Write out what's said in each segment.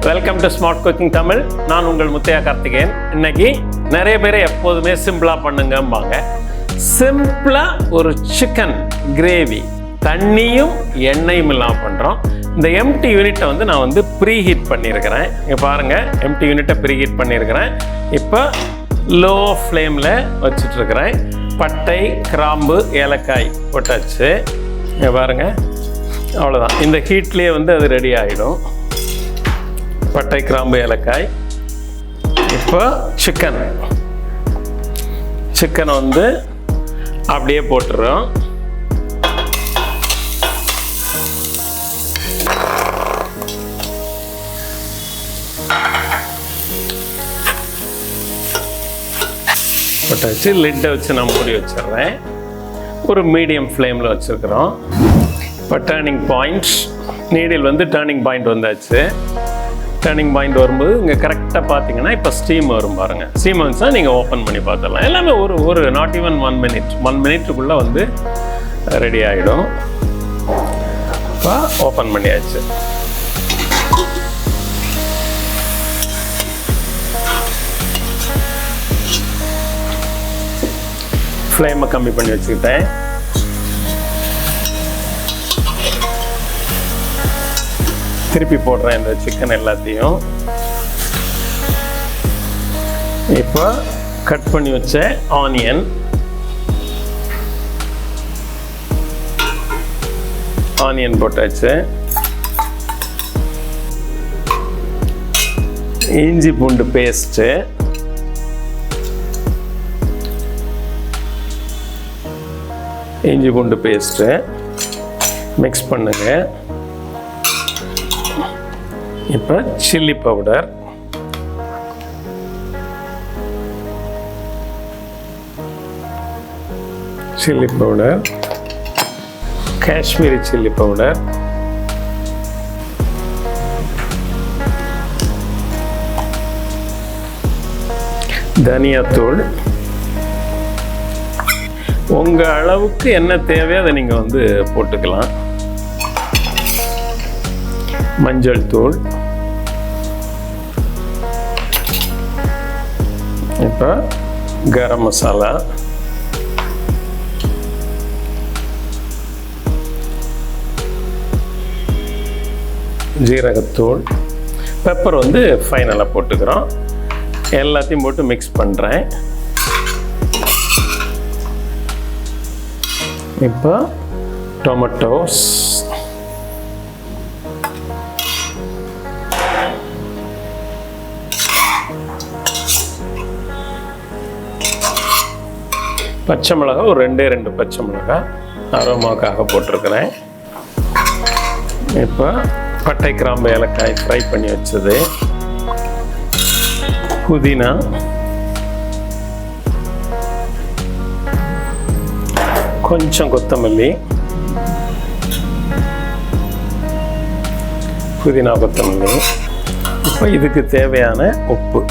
Welcome to smart cooking Tamil. நான் உங்கள் முத்தையா கார்த்திகேயன். இன்னைக்கு நிறைய பேரை எப்போதுமே சிம்பிளாக பண்ணுங்கம்பாங்க. சிம்பிளாக ஒரு சிக்கன் கிரேவி தண்ணியும் எண்ணெயும் இல்லாமல் பண்ணுறோம். இந்த எம்டி யூனிட்டை வந்து நான் ப்ரீ ஹீட் பண்ணியிருக்கிறேன். இங்கே பாருங்கள், எம்டி யூனிட்டை ப்ரீ ஹீட் பண்ணியிருக்கிறேன். இப்போ லோ ஃப்ளேமில் வச்சுட்ருக்கிறேன். பட்டை, கிராம்பு, ஏலக்காய் போட்டாச்சு. இங்கே பாருங்கள், அவ்வளோதான். இந்த ஹீட்லேயே அது ரெடி ஆகிடும். பட்டை, கிராம்பு, ஏலக்காய். இப்போ சிக்கனை அப்படியே போட்டுறோம். போட்டாச்சு. லிட்டை வச்சு நான் மூடி வச்சிடுறேன். ஒரு மீடியம் ஃப்ளேமில் வச்சுருக்குறோம். இப்போ turning point, needle turning point வந்தாச்சு. டர்னிங் பாயிண்ட் வரும்போது இங்கே கரெக்டாக பார்த்தீங்கன்னா இப்போ ஸ்டீம் வரும் பாருங்கள். ஸ்டீம் வந்துச்சுன்னா நீங்கள் ஓப்பன் பண்ணி பார்த்துடலாம். எல்லாமே ஒரு நாட் ஈவன் 1 மினிட்டுக்குள்ளே ரெடி ஆகிடும். இப்போ ஓப்பன் பண்ணியாச்சு. ஃப்ளேமை கம்மி பண்ணி வச்சுக்கிட்டேன். திருப்பி போடுறேன் இந்த சிக்கன் எல்லாத்தையும். இப்போ கட் பண்ணி வச்ச ஆனியன் போட்டாச்சு. இஞ்சி பூண்டு பேஸ்ட்டு, மிக்ஸ் பண்ணுங்க. இப்போ chilli powder, Kashmiri chilli powder, தனியாத்தூள். உங்கள் அளவுக்கு என்ன தேவையோ அதை நீங்கள் போட்டுக்கலாம். மஞ்சள் தூள். இப்போ கரம் மசாலா, ஜீரகத்தூள், பெப்பர் ஃபைனலாக போட்டுக்கிறோம். எல்லாத்தையும் போட்டு மிக்ஸ் பண்ணுறேன். இப்போ டொமேட்டோஸ், பச்சை மிளகா, ஒரு 2 பச்சை மிளகா அரோமாக்காக போட்டிருக்கிறேன். இப்போ பட்டை, கிராம்பு, ஏலக்காய் ஃப்ரை பண்ணி வச்சது, புதினா, கொஞ்சம் கொத்தமல்லி, இப்போ இதுக்கு தேவையான உப்பு.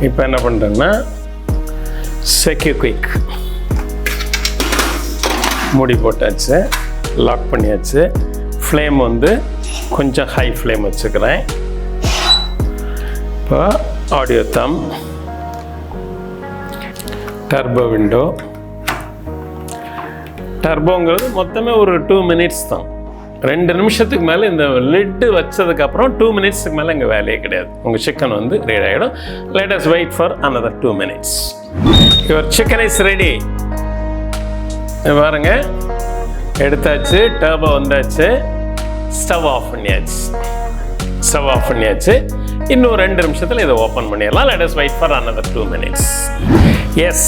இப்போ என்ன பண்ணுறேன்னா செக்யூர் குயிக் மூடி போட்டாச்சு, லாக் பண்ணியாச்சு. ஃப்ளேம் கொஞ்சம் ஹை ஃப்ளேம் வச்சுக்கிறேன். இப்போ ஆடியோ தம், டர்போ விண்டோ. டர்போங்கிறது மொத்தமே ஒரு 2 மினிட்ஸ் தான். 2 நிமிஷத்துக்கு மேலே இந்த லிட்டு வச்சதுக்கப்புறம் 2 மினிட்ஸுக்கு மேலே இங்கே வேலையே கிடையாது. உங்கள் சிக்கன் ரெடி ஆகிடும். Let us wait for another 2 minutes. Your chicken is ready. பாருங்க, எடுத்தாச்சு. டர்போ வந்தாச்சு. ஸ்டவ் ஆஃப் பண்ணியாச்சு. இன்னும் 2 நிமிஷத்தில் இதை ஓப்பன் பண்ணிடலாம். Let us wait for another 2 minutes. Yes,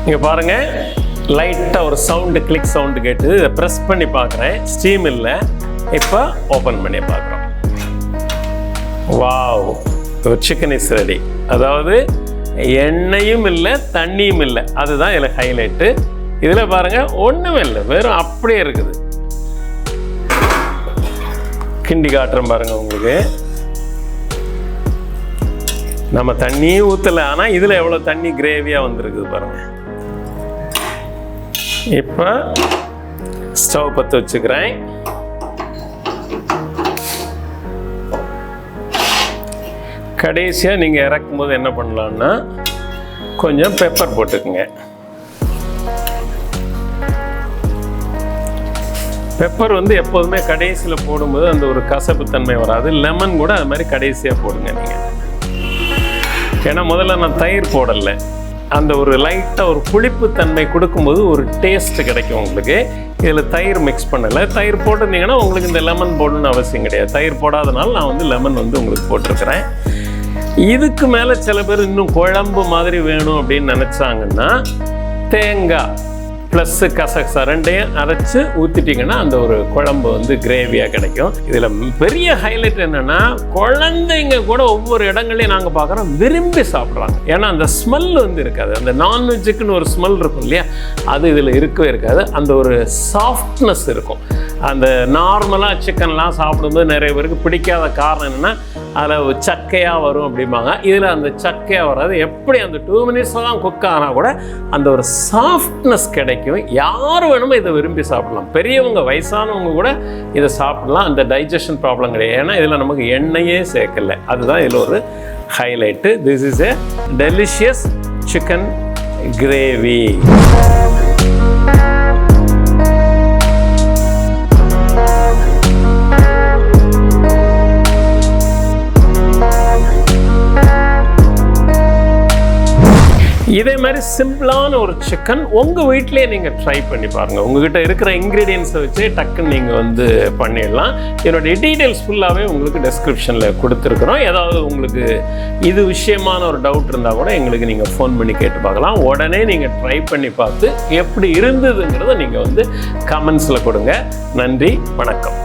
இங்கே பாருங்கள், லைட்டாக ஒரு கிளிக் சவுண்டு கேட்டு இதை ப்ரெஸ் பண்ணி பார்க்குறேன். ஸ்டீம் இல்லை. இப்போ ஓப்பன் பண்ணி பார்க்குறோம். Wow, chicken is ready. அதாவது எண்ணெயும் இல்லை, தண்ணியும் இல்லை. அதுதான் இதில் ஹைலைட்டு. இதில் பாருங்கள், ஒன்றுமே இல்லை, வெறும் அப்படியே இருக்குது. கிண்டி காட்டுறேன் பாருங்கள் உங்களுக்கு. நம்ம தண்ணியே ஊற்றலை, ஆனால் இதில் எவ்வளோ தண்ணி கிரேவியாக வந்துருக்குது பாருங்கள். இப்போ ஸ்டவ் பற்ற வச்சுக்கிறேன். கடைசியாக நீங்கள் இறக்கும் போது என்ன பண்ணலான்னா கொஞ்சம் பெப்பர் போட்டுக்குங்க. பெப்பர் வந்து எப்போதுமே கடைசியில் போடும்போது அந்த ஒரு கசப்பு தன்மை வராது. லெமன் கூட அது மாதிரி கடைசியாக போடுங்க நீங்கள். ஏன்னா முதல்ல நான் தயிர் போடலை, அந்த ஒரு லைட்டாக ஒரு புளிப்பு தன்மை கொடுக்கும்போது ஒரு டேஸ்ட்டு கிடைக்கும் உங்களுக்கு. இதில் தயிர் மிக்ஸ் பண்ணலை. தயிர் போட்டிருந்தீங்கன்னா உங்களுக்கு இந்த லெமன் போடணும்னு அவசியம் கிடையாது. தயிர் போடாதனால நான் வந்து லெமன் வந்து உங்களுக்கு போட்டிருக்கிறேன். இதுக்கு மேலே சில பேர் இன்னும் குழம்பு மாதிரி வேணும் அப்படின்னு நினச்சாங்கன்னா தேங்காய் ப்ளஸ்ஸு கசகசா ரெண்டையும் அரைச்சி ஊற்றிட்டிங்கன்னா அந்த ஒரு குழம்பு வந்து கிரேவியாக கிடைக்கும். இதில் பெரிய ஹைலைட் என்னென்னா குழந்தைங்க கூட ஒவ்வொரு இடங்களையும் நாங்கள் பார்க்குறோம் விரும்பி சாப்பிட்றாங்க. ஏன்னா அந்த ஸ்மெல் வந்து இருக்காது. அந்த நான்வெஜ்ஜுக்குன்னு ஒரு ஸ்மெல் இருக்கும் இல்லையா, அது இதில் இருக்கவே இருக்காது. அந்த ஒரு சாஃப்ட்னஸ் இருக்கும். அந்த நார்மலாக சிக்கன்லாம் சாப்பிடும்போது நிறைய பேருக்கு பிடிக்காத காரணம் என்னென்னா அதில் சக்கையாக வரும் அப்படிம்பாங்க. இதில் அந்த சக்கையாக வராது. எப்படி அந்த 2 மினிட்ஸில் தான் குக் ஆனால் கூட அந்த ஒரு சாஃப்ட்னஸ் கிடைக்கும். யார் வேணுமோ இதை விரும்பி சாப்பிடலாம். பெரியவங்க வயசானவங்க கூட இதை சாப்பிடலாம். அந்த டைஜஷன் ப்ராப்ளம் கிடையாது. ஏன்னா இதில் நமக்கு எண்ணெயே சேர்க்கலை. அதுதான் இதில் ஒரு highlight. This is a delicious chicken gravy. இதே மாதிரி சிம்பிளான ஒரு சிக்கன் உங்கள் வீட்டிலே நீங்கள் ட்ரை பண்ணி பாருங்கள். உங்கள்கிட்ட இருக்கிற இன்க்ரீடியன்ஸை வச்சு டக்குன்னு நீங்கள் வந்து பண்ணிடலாம். என்னுடைய டீட்டெயில்ஸ் ஃபுல்லாகவே உங்களுக்கு டெஸ்கிரிப்ஷனில் கொடுத்துருக்குறோம். ஏதாவது உங்களுக்கு இது விஷயமான ஒரு டவுட் இருந்தால் கூட எங்களுக்கு நீங்கள் ஃபோன் பண்ணி கேட்டு பார்க்கலாம். உடனே நீங்கள் ட்ரை பண்ணி பார்த்து எப்படி இருந்ததுங்கிறத நீங்கள் வந்து கமெண்ட்ஸில் கொடுங்க. நன்றி, வணக்கம்.